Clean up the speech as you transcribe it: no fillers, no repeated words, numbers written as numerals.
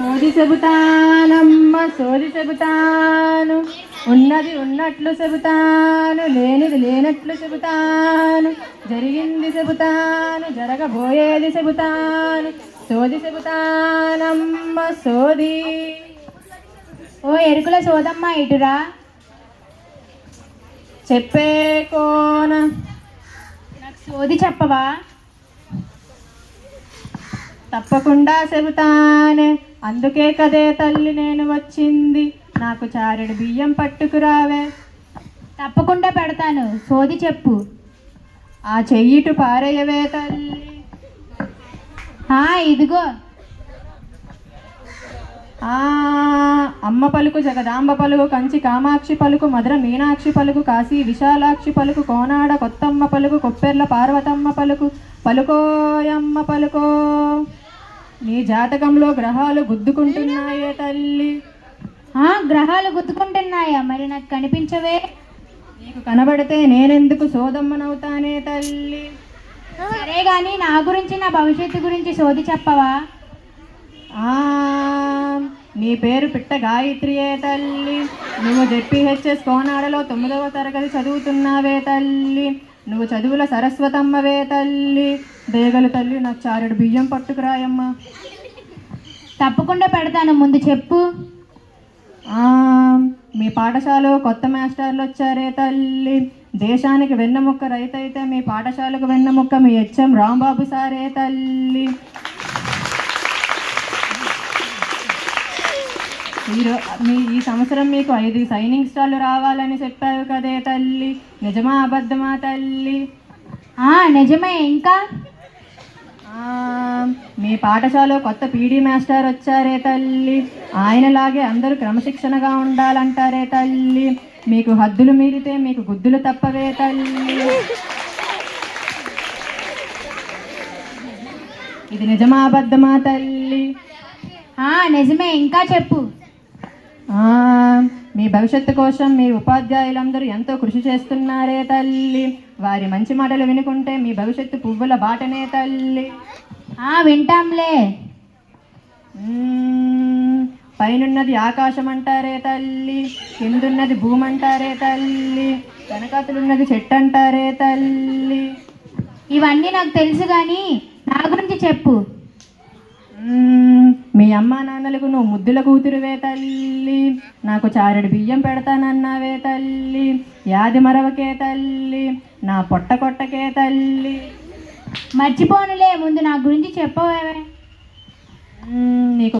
సోది చెబుతానమ్మ సోది చెబుతాను, ఉన్నది ఉన్నట్లు చెబుతాను, లేనిది లేనట్లు చెబుతాను, జరిగింది చెబుతాను, జరగబోయేది చెబుతాను, సోది చెబుతానమ్మ సోది. ఓ ఎరుకుల సోదమ్మ ఇటురా. చెప్పే కోన నాకు సోది చెప్పవా? తప్పకుండా చెబుతానే, అందుకే కదే తల్లి నేను వచ్చింది, నాకు చారెడు బియ్యం పట్టుకురావే. తప్పకుండా పెడతాను, సోది చెప్పు. ఆ చెయ్యిటు పారేయవే తల్లి. ఇదిగో. అమ్మ పలుకు, జగదాంబ పలుకు, కంచి కామాక్షి పలుకు, మధుర మీనాక్షి పలుకు, కాశీ విశాలాక్షి పలుకు, కోనాడ కొత్తమ్మ పలుకు, కొప్పెర్ల పార్వతమ్మ పలుకు, పలుకోయమ్మ పలుకో. నీ జాతకంలో గ్రహాలు గుద్దుకుంటున్నాయే తల్లి. గ్రహాలు గుద్దుకుంటున్నాయా? మరి నాకు కనిపించవే. నీకు కనబడితే నేనెందుకు సోదమ్మనవుతానే తల్లి. సరే గాని నా గురించి, నా భవిష్యత్తు గురించి సోది చెప్పవా? నీ పేరు పిట్ట గాయత్రియే తల్లి. నువ్వు జెడ్పీహెచ్ఎస్ కోనాడలో 9వ తరగతి చదువుతున్నావే తల్లి. నువ్వు చదువుల సరస్వతమ్మవే తల్లి. దేగలు తల్లి, నాకు చారెడు బియ్యం పట్టుకురాయమ్మా. తప్పకుండా పెడతాను, ముందు చెప్పు. మీ పాఠశాల కొత్త మాస్టర్లు వచ్చారే తల్లి. దేశానికి వెన్నెముక్క రైతైతే మీ పాఠశాలకు వెన్నెముక్క మీ హెచ్ఎం రాంబాబు సారే తల్లి. ఈ సంవత్సరం మీకు 5 సైనింగ్ స్టార్లు రావాలని చెప్పావు కదే తల్లి, నిజమా అబద్ధమా తల్లి? నిజమే. ఇంకా మీ పాఠశాల కొత్త పీడీ మాస్టర్ వచ్చారే తల్లి. ఆయనలాగే అందరూ క్రమశిక్షణగా ఉండాలంటారే తల్లి. మీకు హద్దులు మీరితే మీకు గుద్దులు తప్పవే తల్లి. ఇది నిజమా అబద్ధమా తల్లి? నిజమే. ఇంకా చెప్పు. మీ భవిష్యత్తు కోసం మీ ఉపాధ్యాయులందరూ ఎంతో కృషి చేస్తున్నారే తల్లి. వారి మంచి మాటలు వినుకుంటే మీ భవిష్యత్తు పువ్వుల బాటనే తల్లి. వింటాంలే. పైనున్నది ఆకాశం అంటారే తల్లి, కిందున్నది భూమి అంటారే తల్లి, వెనకాతలున్నది చెట్టు అంటారే తల్లి. ఇవన్నీ నాకు తెలుసు కానీ నా గురించి చెప్పు. మీ అమ్మా నాన్నలకు నువ్వు ముద్దుల కూతురువే తల్లి. నాకు చారెడు బియ్యం పెడతానన్నావే తల్లి. యాది మరవకే తల్లి, నా పొట్ట కొట్టకే తల్లి. మర్చిపోనులే, ముందు నా గురించి చెప్పవే. నీకు